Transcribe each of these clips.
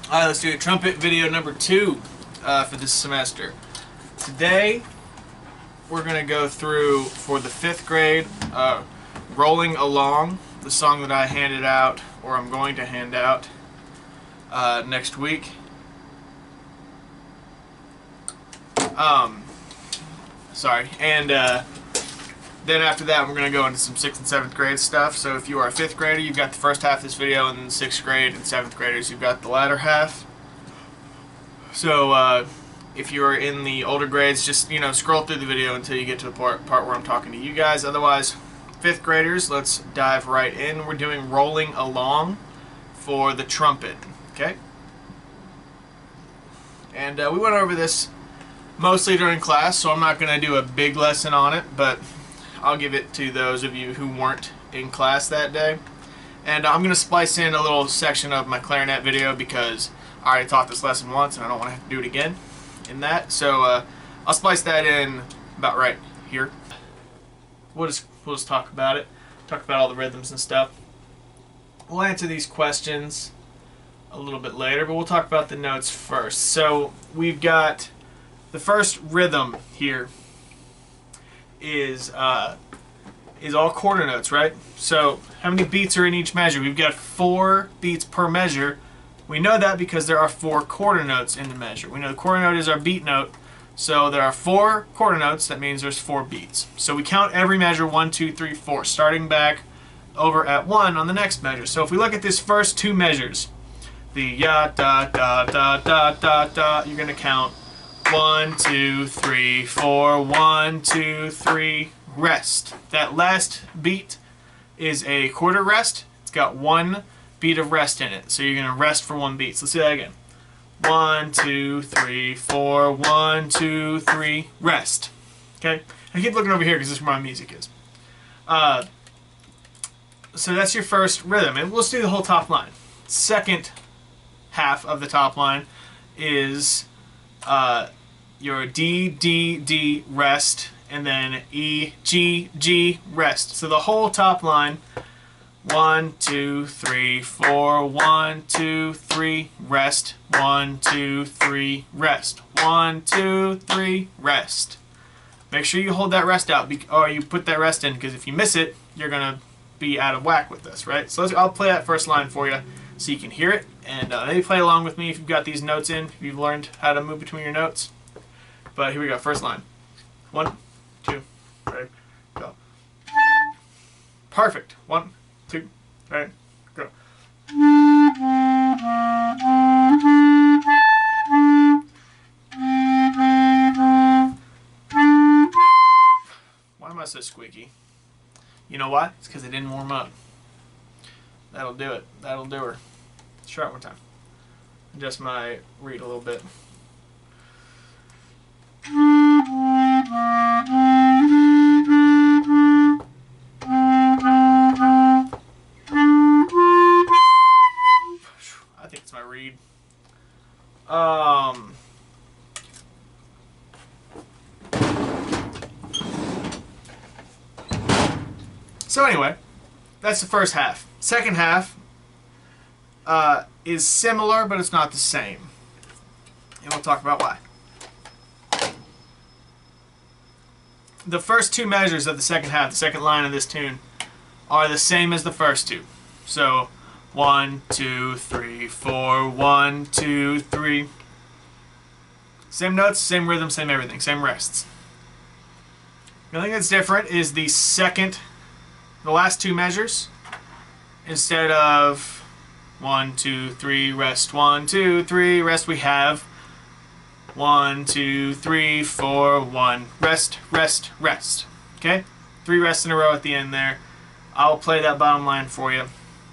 Alright, let's do a trumpet video number 2 for this semester. Today, we're going to go through, for the 5th grade, Rolling Along, the song that I handed out, or I'm going to hand out, next week. And then after that, we're going to go into some 6th and 7th grade stuff. So if you are a 5th grader, you've got the first half of this video, and then 6th grade and 7th graders, you've got the latter half. So if you're in the older grades, just scroll through the video until you get to the part where I'm talking to you guys. Otherwise, 5th graders, let's dive right in. We're doing Rolling Along for the trumpet. Okay? And we went over this mostly during class, so I'm not going to do a big lesson on it, but I'll give it to those of you who weren't in class that day. And I'm going to splice in a little section of my clarinet video because I already taught this lesson once and I don't want to have to do it again in that. So I'll splice that in about right here. We'll just talk about it. Talk about all the rhythms and stuff. We'll answer these questions a little bit later, but we'll talk about the notes first. So we've got the first rhythm here is all quarter notes, right? So how many beats are in each measure? We've got 4 beats per measure. We know that because there are 4 quarter notes in the measure. We know the quarter note is our beat note, so there are 4 quarter notes. That means there's 4 beats. So we count every measure 1, 2, 3, 4, starting back over at 1 on the next measure. So if we look at this first 2 measures, the ya da da da da da da, you're gonna count 1, 2, 3, 4, 1, 2, 3, rest. That last beat is a quarter rest. It's got 1 beat of rest in it. So you're going to rest for 1 beat. So let's do that again. 1, 2, 3, 4, 1, 2, 3, rest. Okay? I keep looking over here because this is where my music is. So that's your first rhythm. And let's do the whole top line. Second half of the top line is your D, D, D, rest, and then E, G, G, rest. So the whole top line, 1, 2, 3, 4, 1, 2, 3, rest, 1, 2, 3, rest, 1, 2, 3, rest. Make sure you hold that rest out, or you put that rest in, because if you miss it, you're going to be out of whack with this, right? So I'll play that first line for you so you can hear it, and maybe play along with me if you've got these notes in, if you've learned how to move between your notes. But here we go, first line. 1, 2, 3, go. Perfect. 1, 2, 3, go. Why am I so squeaky? You know why? It's because I didn't warm up. That'll do it. That'll do her. Let's try it one time. Adjust my reed a little bit. I think it's my reed. So anyway, that's the first half. Second half is similar, but it's not the same. And we'll talk about why. The first 2 measures of the second half, the second line of this tune, are the same as the first 2. So 1, 2, 3, 4, 1, 2, 3. Same notes, same rhythm, same everything, same rests. The only thing that's different is the last 2 measures. Instead of 1, 2, 3, rest, 1, 2, 3, rest, we have 1, 2, 3, 4, 1, rest, rest, rest. Okay? 3 rests in a row at the end there. I'll play that bottom line for you.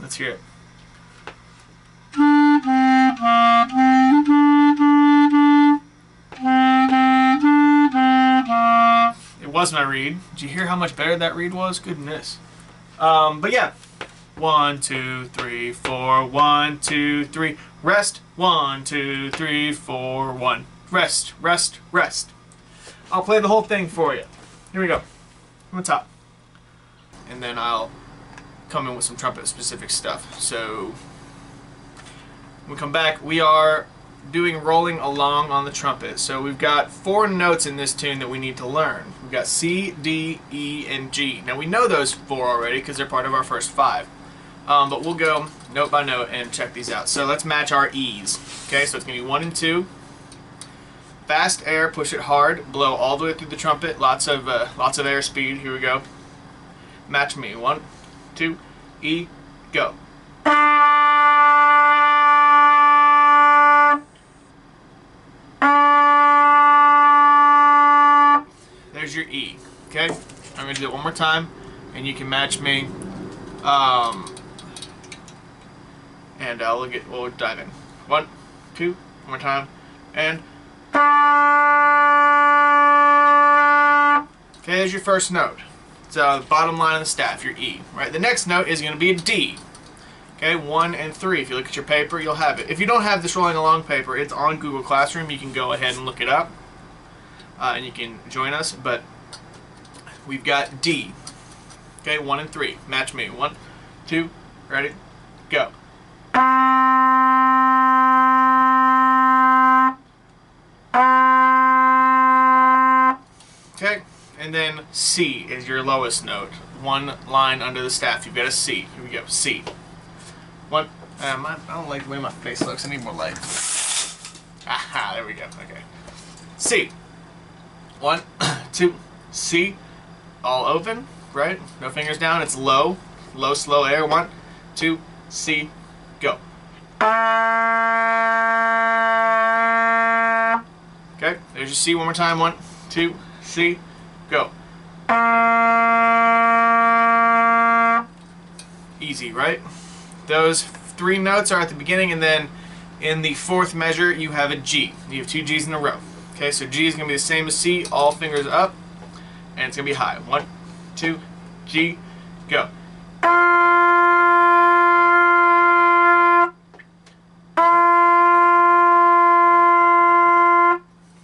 Let's hear it. It was my reed. Did you hear how much better that reed was? Goodness. But yeah. 1, 2, 3, 4, 1, 2, 3, rest, 1, 2, 3, 4, 1, rest, rest, rest. I'll play the whole thing for you. Here we go. From the top. And then I'll come in with some trumpet specific stuff. So When we come back, we are doing rolling along on the trumpet. So we've got 4 notes in this tune that we need to learn. We've got C, D, E, and G. Now we know those 4 already because they're part of our first 5. But we'll go note by note and check these out. So let's match our E's. Okay, so it's going to be 1 and 2. Fast air, push it hard, blow all the way through the trumpet. Lots of air speed. Here we go. Match me. 1, 2, E, go. There's your E. Okay, I'm going to do it one more time, and you can match me. And we'll dive in. 1, 2, one more time, and okay, there's your first note. So the bottom line of the staff, your E. Right. The next note is going to be a D. Okay, 1 and 3. If you look at your paper, you'll have it. If you don't have this rolling along paper, it's on Google Classroom. You can go ahead and look it up, and you can join us. But we've got D. Okay, 1 and 3. Match me. 1, 2, ready, go. Okay, and then C is your lowest note. 1 line under the staff. You've got a C. Here we go. C. 1. I don't like the way my face looks. I need more light. Aha, there we go. Okay. C. 1, 2, C. All open, right? No fingers down. It's low. Low, slow air. 1, 2, C. Go. Okay, there's your C one more time. 1, 2, C. Go. Easy, right? Those 3 notes are at the beginning, and then in the 4th measure you have a G. You have 2 G's in a row. Okay, so G is going to be the same as C, all fingers up, and it's going to be high. 1, 2, G, go.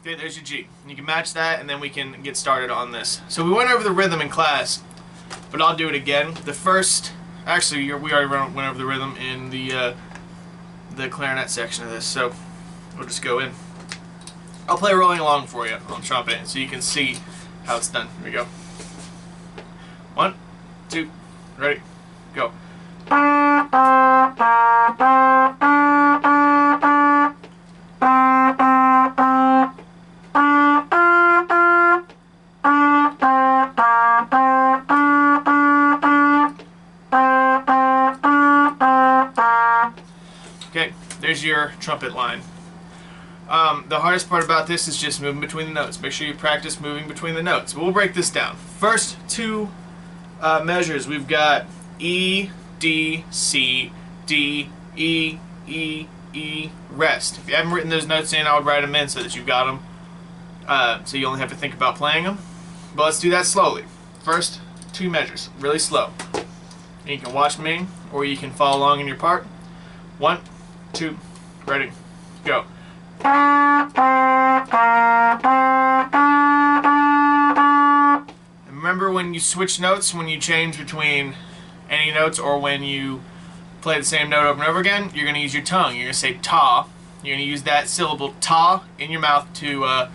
Okay, there's your G. You can match that, and then we can get started on this. So we went over the rhythm in class, but I'll do it again. The first, actually, we already went over the rhythm in the clarinet section of this, so we'll just go in. I'll play rolling along for you on trumpet so you can see how it's done. Here we go. 1, 2, ready, go. Okay, there's your trumpet line. The hardest part about this is just moving between the notes. Make sure you practice moving between the notes. We'll break this down. First 2 measures, we've got E, D, C, D, E, E, E, rest. If you haven't written those notes in, I would write them in so that you've got them, so you only have to think about playing them. But let's do that slowly. First 2 measures, really slow. And you can watch me, or you can follow along in your part. 1, 2, ready, go. Remember when you switch notes, when you change between any notes or when you play the same note over and over again, you're going to use your tongue. You're going to say ta. You're going to use that syllable ta in your mouth to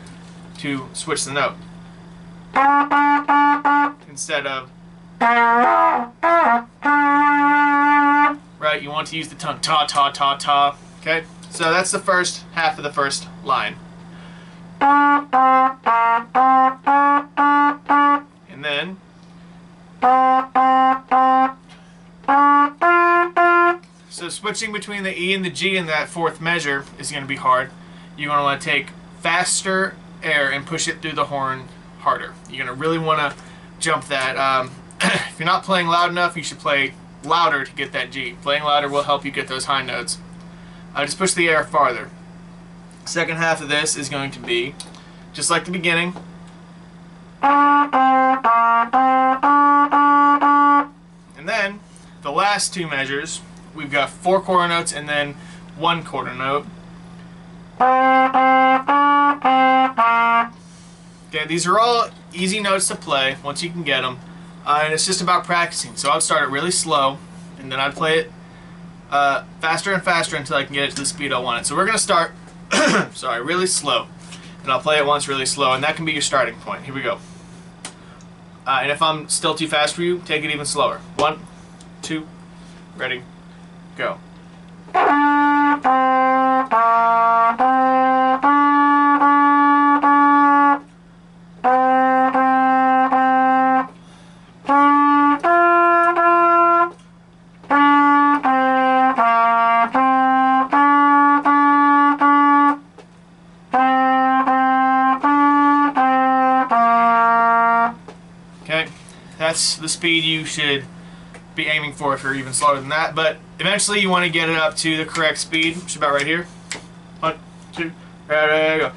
switch the note. Instead of right, you want to use the tongue. Ta, ta, ta, ta. Okay? So that's the first half of the first line. And then so switching between the E and the G in that 4th measure is going to be hard. You're going to want to take faster air and push it through the horn harder. You're going to really want to jump that. If you're not playing loud enough, you should play louder to get that G. Playing louder will help you get those high notes. Just push the air farther. Second half of this is going to be just like the beginning. And then the last 2 measures, we've got 4 quarter notes and then 1 quarter note. Okay, these are all easy notes to play once you can get them, and it's just about practicing. So I'd start it really slow, and then I'd play it faster and faster until I can get it to the speed I want it. So we're going to start, sorry, really slow. And I'll play it once really slow, and that can be your starting point. Here we go. And if I'm still too fast for you, take it even slower. 1, 2, ready, go. Okay, that's the speed you should be aiming for if you're even slower than that, but eventually you want to get it up to the correct speed, which is about right here. 1, 2, ready, go.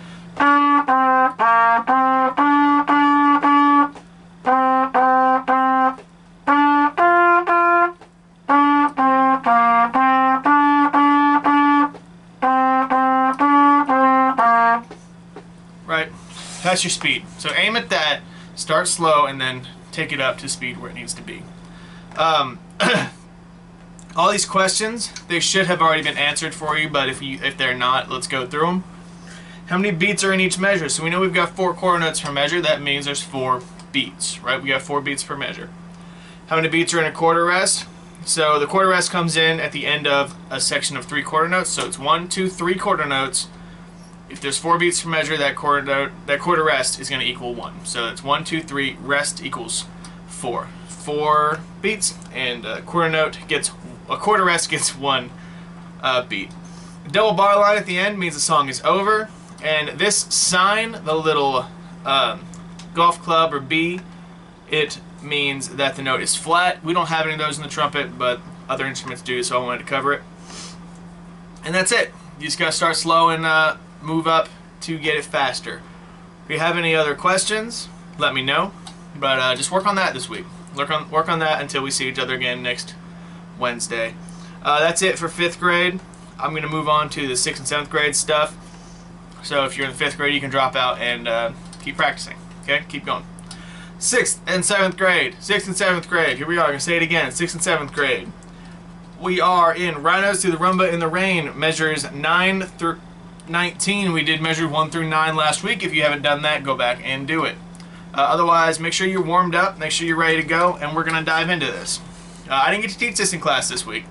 Right, that's your speed. So aim at that, start slow, and then take it up to speed where it needs to be. All these questions, they should have already been answered for you, but if they're not, let's go through them. How many beats are in each measure? So we know we've got 4 quarter notes per measure. That means there's 4 beats, right? We got 4 beats per measure. How many beats are in a quarter rest? So the quarter rest comes in at the end of a section of 3 quarter notes. So it's 1, 2, 3 quarter notes. If there's 4 beats per measure, that quarter rest is going to equal 1. So it's 1, 2, 3, rest equals 4. 4 beats, and a quarter rest gets 1 beat. Double bar line at the end means the song is over, and this sign, the little golf club or B, it means that the note is flat. We don't have any of those in the trumpet, but other instruments do, so I wanted to cover it. And that's it. You just gotta start slow and move up to get it faster. If you have any other questions, let me know, but just work on that this week. Work on that until we see each other again next Wednesday. That's it for 5th grade. I'm going to move on to the 6th and 7th grade stuff. So if you're in the 5th grade, you can drop out and keep practicing. Okay, keep going. 6th and 7th grade. 6th and 7th grade. Here we are. I'm going to say it again. 6th and 7th grade. We are in Rhinos to the Rumba in the Rain. Measures 9 through 19. We did measure 1 through 9 last week. If you haven't done that, go back and do it. Otherwise, make sure you're warmed up, make sure you're ready to go, and we're going to dive into this. I didn't get to teach this in class this week,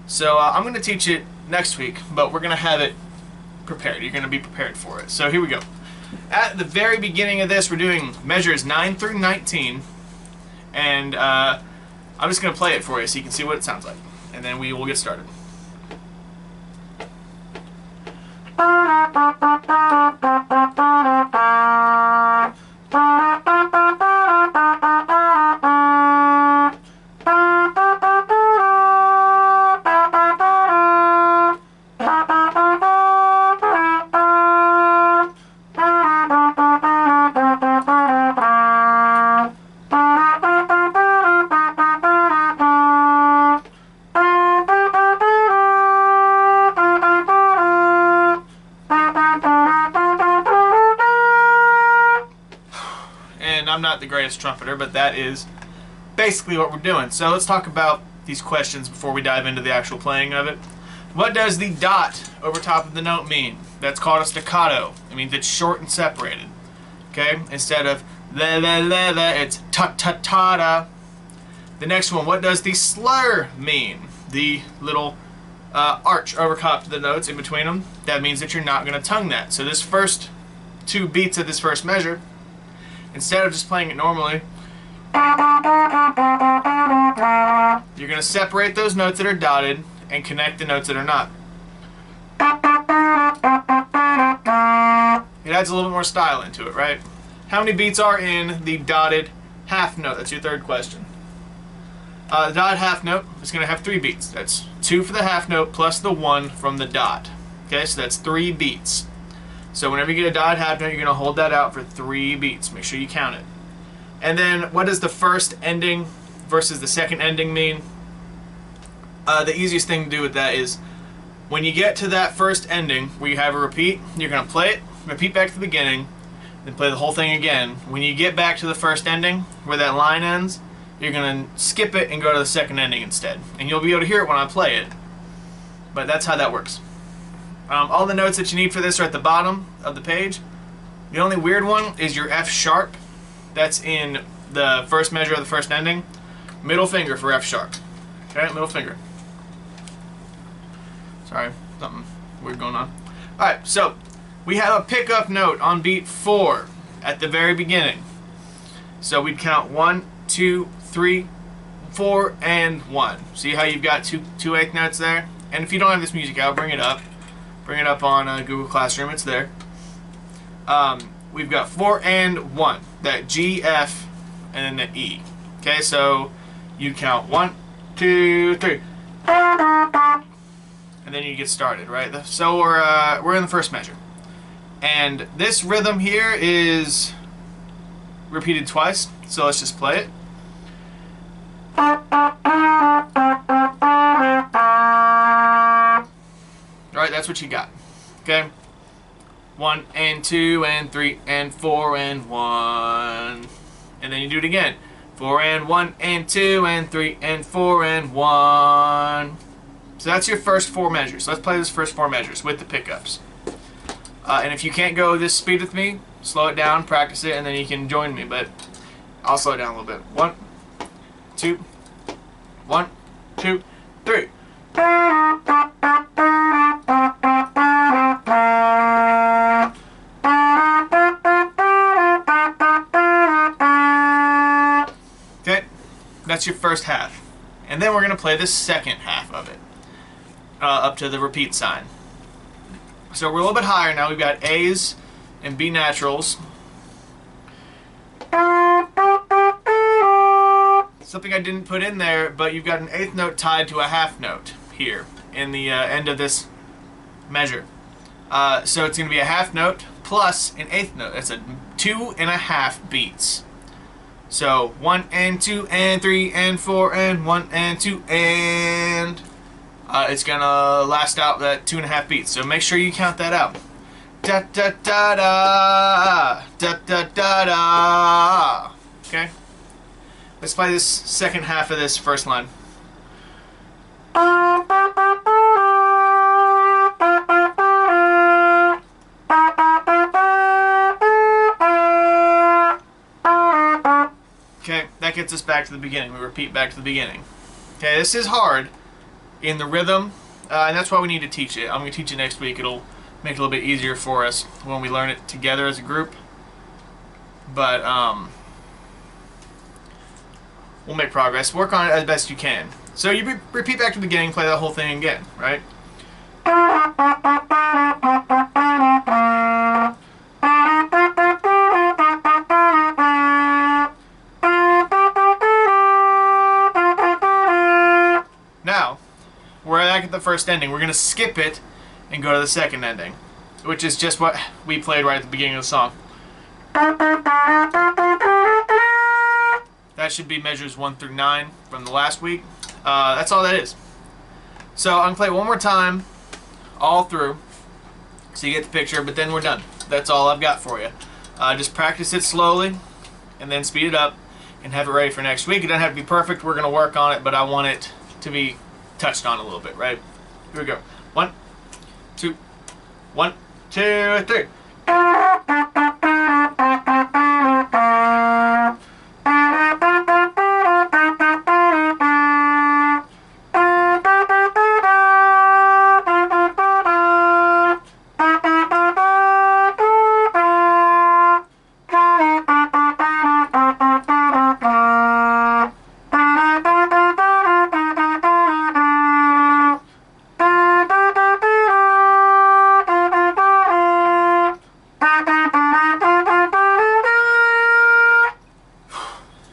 so I'm going to teach it next week, but we're going to have it prepared. You're going to be prepared for it. So here we go. At the very beginning of this, we're doing measures 9 through 19, and I'm just going to play it for you so you can see what it sounds like, and then we will get started. I'm not the greatest trumpeter, but that is basically what we're doing. So let's talk about these questions before we dive into the actual playing of it. What does the dot over top of the note mean? That's called a staccato. It means it's short and separated. Okay? Instead of la la la la, it's ta ta ta da. The next one, what does the slur mean? The little arch over top of the notes in between them. That means that you're not going to tongue that. So this first 2 beats of this first measure, instead of just playing it normally, you're going to separate those notes that are dotted and connect the notes that are not. It adds a little bit more style into it, right? How many beats are in the dotted half note? That's your third question. The dotted half note is going to have 3 beats. That's 2 for the half note plus the 1 from the dot. Okay, so that's 3 beats. So whenever you get a dotted half note, you're going to hold that out for 3 beats. Make sure you count it. And then what does the first ending versus the second ending mean? The easiest thing to do with that is when you get to that first ending where you have a repeat, you're going to play it, repeat back to the beginning, then play the whole thing again. When you get back to the first ending where that line ends, you're going to skip it and go to the second ending instead. And you'll be able to hear it when I play it. But that's how that works. All the notes that you need for this are at the bottom of the page. The only weird one is your F sharp. That's in the first measure of the first ending. Middle finger for F sharp. Okay, middle finger. Sorry, something weird going on. Alright, so we have a pickup note on beat 4 at the very beginning. So we'd count 1, 2, 3, 4, and 1. See how you've got two eighth notes there? And if you don't have this music out, bring it up. Bring it up on Google Classroom, it's there. We've got 4 and 1. That G, F, and then the E. Okay, so you count 1, 2, 3. And then you get started, right? So we're in the first measure. And this rhythm here is repeated twice, so let's just play it. Alright, that's what you got. Okay? 1 and 2 and 3 and 4 and 1. And then you do it again. 4 and 1 and 2 and 3 and 4 and 1. So that's your first 4 measures. Let's play those first 4 measures with the pickups. And if you can't go this speed with me, slow it down, practice it, and then you can join me. But I'll slow it down a little bit. 1, 2, 1, 2, 3. Okay, that's your first half. And then we're going to play the second half of it, up to the repeat sign. So we're a little bit higher now. We've got A's and B naturals. Something I didn't put in there, but you've got an eighth note tied to a half note here in the end of this measure. So it's going to be a half note plus an eighth note. That's a 2.5 beats. So 1 and 2 and 3 and 4 and 1 and 2 and it's going to last out that 2.5 beats. So make sure you count that out. Da da da da da da da da. Okay? Let's play this second half of this first line. Okay, that gets us back to the beginning. We repeat back to the beginning. Okay, this is hard in the rhythm, and that's why we need to teach it. I'm going to teach it next week. It'll make it a little bit easier for us when we learn it together as a group. But, we'll make progress. Work on it as best you can. So you repeat back to the beginning, play that whole thing again, right? Now, we're back at the first ending. We're going to skip it and go to the second ending, which is just what we played right at the beginning of the song. That should be measures 1 through 9 from the last week. That's all that is. So I'm going to play it one more time, all through, so you get the picture, but then we're done. That's all I've got for you. Just practice it slowly, and then speed it up, and have it ready for next week. It doesn't have to be perfect. We're going to work on it, but I want it to be touched on a little bit, right? Here we go. 1, 2, 1, 2, 3.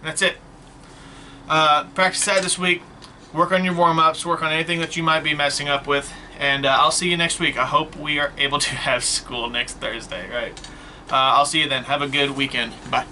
That's it. Practice that this week. Work on your warm-ups. Work on anything that you might be messing up with. And I'll see you next week. I hope we are able to have school next Thursday. Right? I'll see you then. Have a good weekend. Bye.